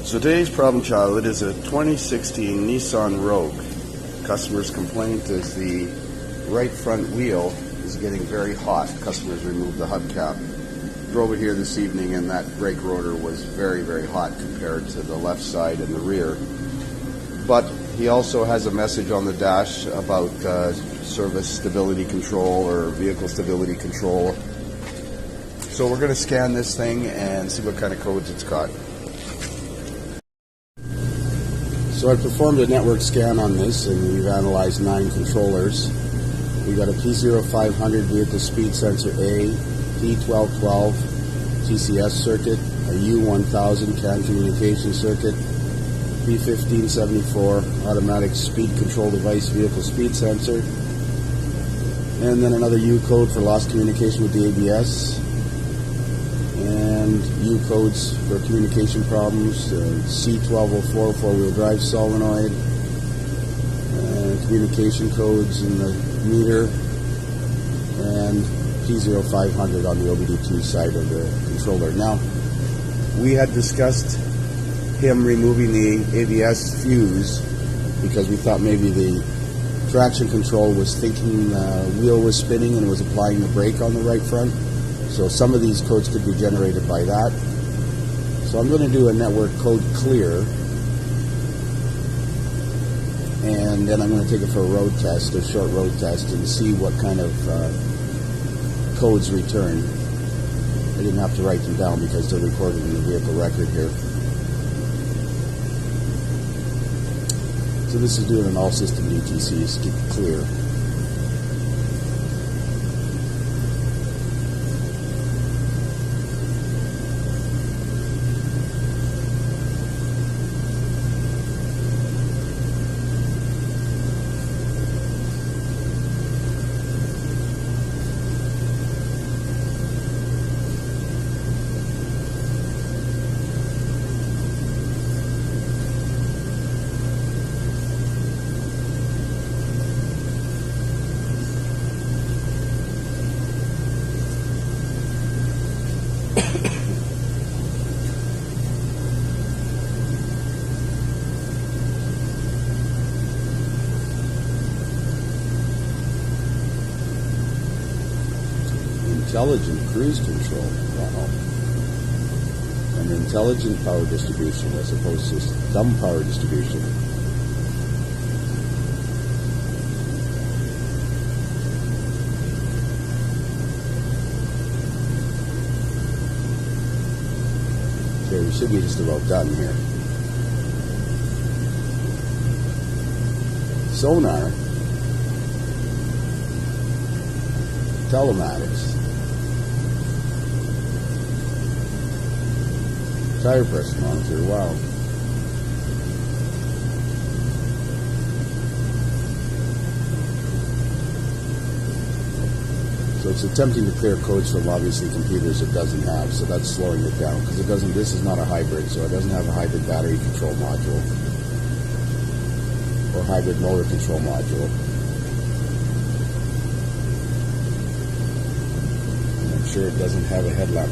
So today's problem child is a 2016 Nissan Rogue. Customer's complaint is the right front wheel is getting very hot. Customers removed the hubcap. Drove it here this evening and that brake rotor was very, very hot compared to the left side and the rear. But he also has a message on the dash about service stability control or vehicle stability control. So we're going to scan this thing and see what kind of codes it's got. So I performed a network scan on this and we've analyzed 9 controllers. We got a P0500 vehicle speed sensor A, P1212 TCS circuit, a U1000 CAN communication circuit, P1574 automatic speed control device vehicle speed sensor, and then another U code for lost communication with the ABS, and U codes for communication problems, C1204 four-wheel drive solenoid, communication codes in the meter, and P0500 on the OBD2 side of the controller. Now, we had discussed him removing the ABS fuse because we thought maybe the traction control was thinking the wheel was spinning and was applying the brake on the right front. So some of these codes could be generated by that. So I'm going to do a network code clear, and then I'm going to take it for a road test, a short road test, and see what kind of codes return. I didn't have to write them down because they're recorded in the vehicle record here. So this is doing an all system DTC, so keep it clear. Intelligent cruise control. Wow. An intelligent power distribution as opposed to dumb power distribution. Okay, we should be just about done here. Sonar. Telematics. Tire pressure monitor, wow. So it's attempting to clear codes from obviously computers it doesn't have, so that's slowing it down because it doesn't. This is not a hybrid, so it doesn't have a hybrid battery control module or hybrid motor control module. And I'm sure it doesn't have a headlamp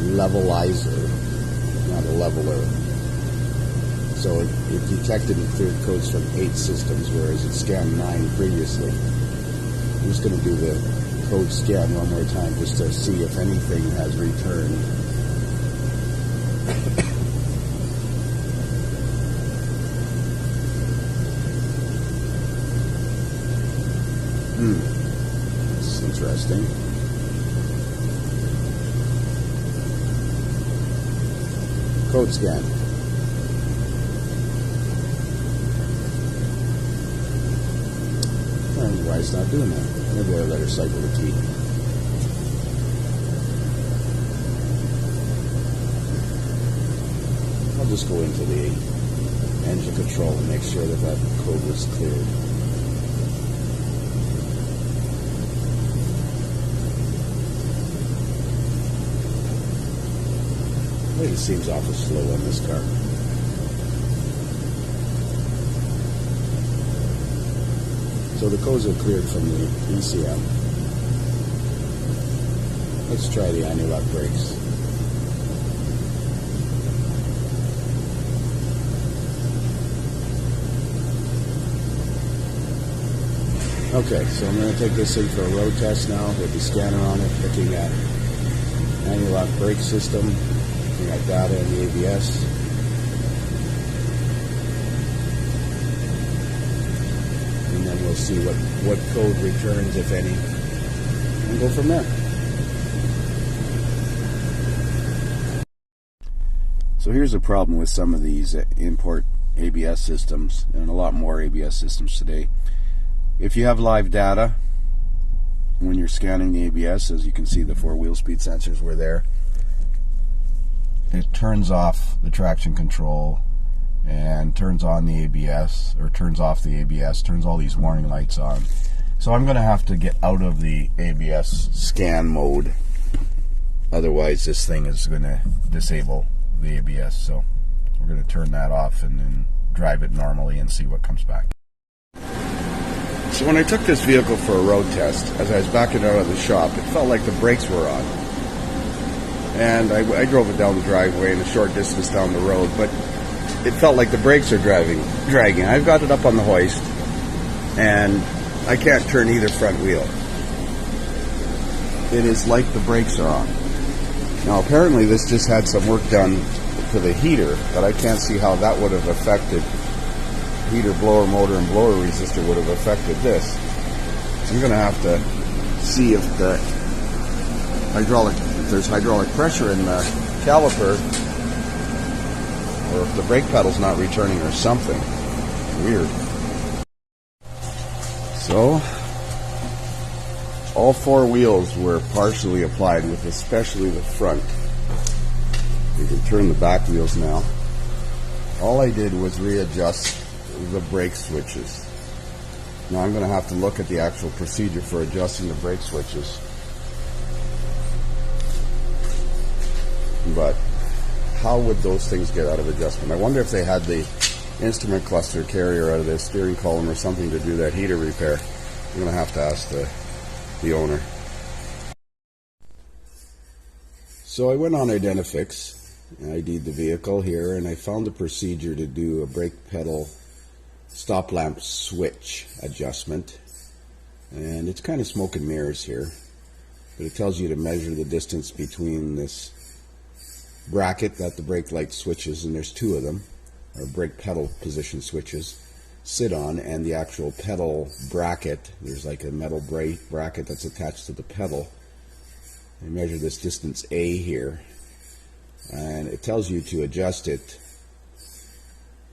levelizer, not a leveler. So it detected and cleared codes from 8 systems, whereas it scanned 9 previously. I'm just going to do the code scan one more time just to see if anything has returned. This is interesting. Code scan. Why it's not doing that? Maybe I let her cycle the key. I'll just go into the engine control and make sure that that code was cleared. It seems awful slow on this car. So the codes are cleared from the ECM. Let's try the anti-lock brakes. Okay, so I'm going to take this in for a road test now with the scanner on it, looking at manual lock brake system, looking at data in the ABS. And then we'll see what code returns, if any, and go from there. So here's the problem with some of these import ABS systems, and a lot more ABS systems today. If you have live data when you're scanning the ABS, as you can see the 4 wheel speed sensors were there, it turns off the traction control and turns on the ABS, or turns off the ABS, turns all these warning lights on. So I'm going to have to get out of the ABS scan mode, otherwise this thing is going to disable the ABS. So we're going to turn that off and then drive it normally and see what comes back. So when I took this vehicle for a road test, as I was backing out of the shop, it felt like the brakes were on. And I drove it down the driveway and a short distance down the road, but it felt like the brakes are dragging. I've got it up on the hoist, and I can't turn either front wheel. It is like the brakes are on. Now apparently this just had some work done to the heater, but I can't see how that would have affected heater, blower motor, and blower resistor would have affected this. So I'm going to have to see if there's hydraulic pressure in the caliper, or if the brake pedal's not returning or something. Weird. So all 4 wheels were partially applied, with especially the front. You can turn the back wheels now. All I did was readjust the brake switches. Now I'm going to have to look at the actual procedure for adjusting the brake switches. But how would those things get out of adjustment? I wonder if they had the instrument cluster carrier out of their steering column or something to do that heater repair. I'm going to have to ask the owner. So I went on Identifix, and ID'd the vehicle here, and I found the procedure to do a brake pedal stop lamp switch adjustment. And it's kind of smoke and mirrors here, but it tells you to measure the distance between this bracket that the brake light switches, and there's 2 of them, or brake pedal position switches, sit on, and the actual pedal bracket. There's like a metal bracket that's attached to the pedal. I measure this distance A here, and it tells you to adjust it.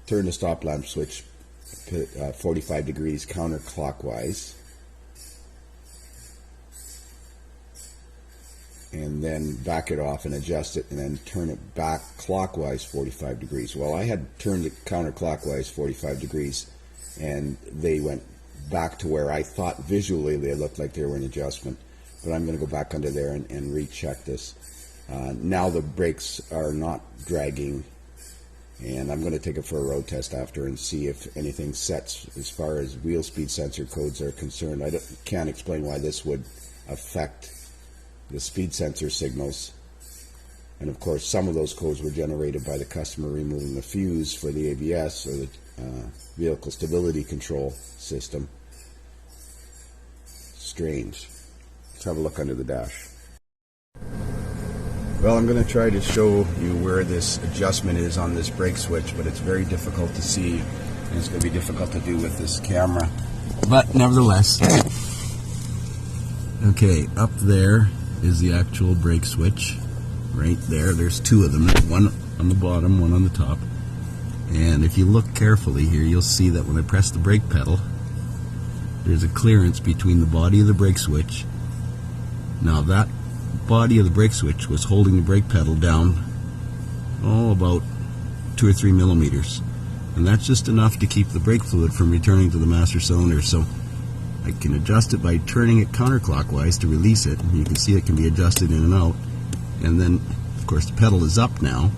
Turn the stop lamp switch 45 degrees counterclockwise, and then back it off and adjust it, and then turn it back clockwise 45 degrees. Well, I had turned it counterclockwise 45 degrees, and they went back to where I thought visually they looked like they were in adjustment. But I'm going to go back under there and recheck this. Now the brakes are not dragging, and I'm going to take it for a road test after and see if anything sets as far as wheel speed sensor codes are concerned. I can't explain why this would affect the speed sensor signals. And of course, some of those codes were generated by the customer removing the fuse for the ABS, or the vehicle stability control system. Strange. Let's have a look under the dash. Well, I'm going to try to show you where this adjustment is on this brake switch, but it's very difficult to see, and it's going to be difficult to do with this camera. But nevertheless, okay, up there is the actual brake switch. Right there, there's 2 of them. There's one on the bottom, one on the top. And if you look carefully here, you'll see that when I press the brake pedal, there's a clearance between the body of the brake switch. Now that body of the brake switch was holding the brake pedal down, about 2 or 3 millimeters. And that's just enough to keep the brake fluid from returning to the master cylinder. So I can adjust it by turning it counterclockwise to release it. You can see it can be adjusted in and out. And then, of course, the pedal is up now,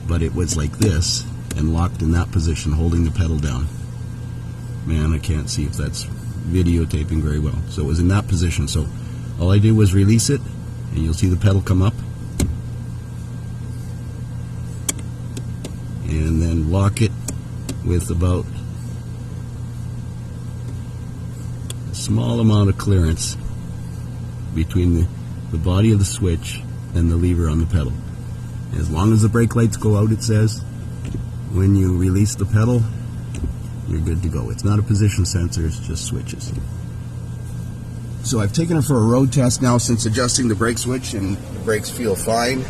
but it was like this and locked in that position, holding the pedal down. Man, I can't see if that's videotaping very well. So it was in that position. So all I did was release it, and you'll see the pedal come up, and then lock it with about small amount of clearance between the body of the switch and the lever on the pedal. As long as the brake lights go out, it says, when you release the pedal, you're good to go. It's not a position sensor, it's just switches. So I've taken it for a road test now since adjusting the brake switch, and the brakes feel fine.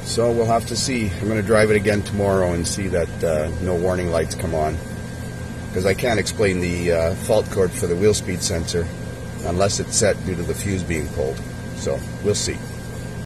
So we'll have to see. I'm going to drive it again tomorrow and see that no warning lights come on, because I can't explain the fault code for the wheel speed sensor unless it's set due to the fuse being pulled. So we'll see.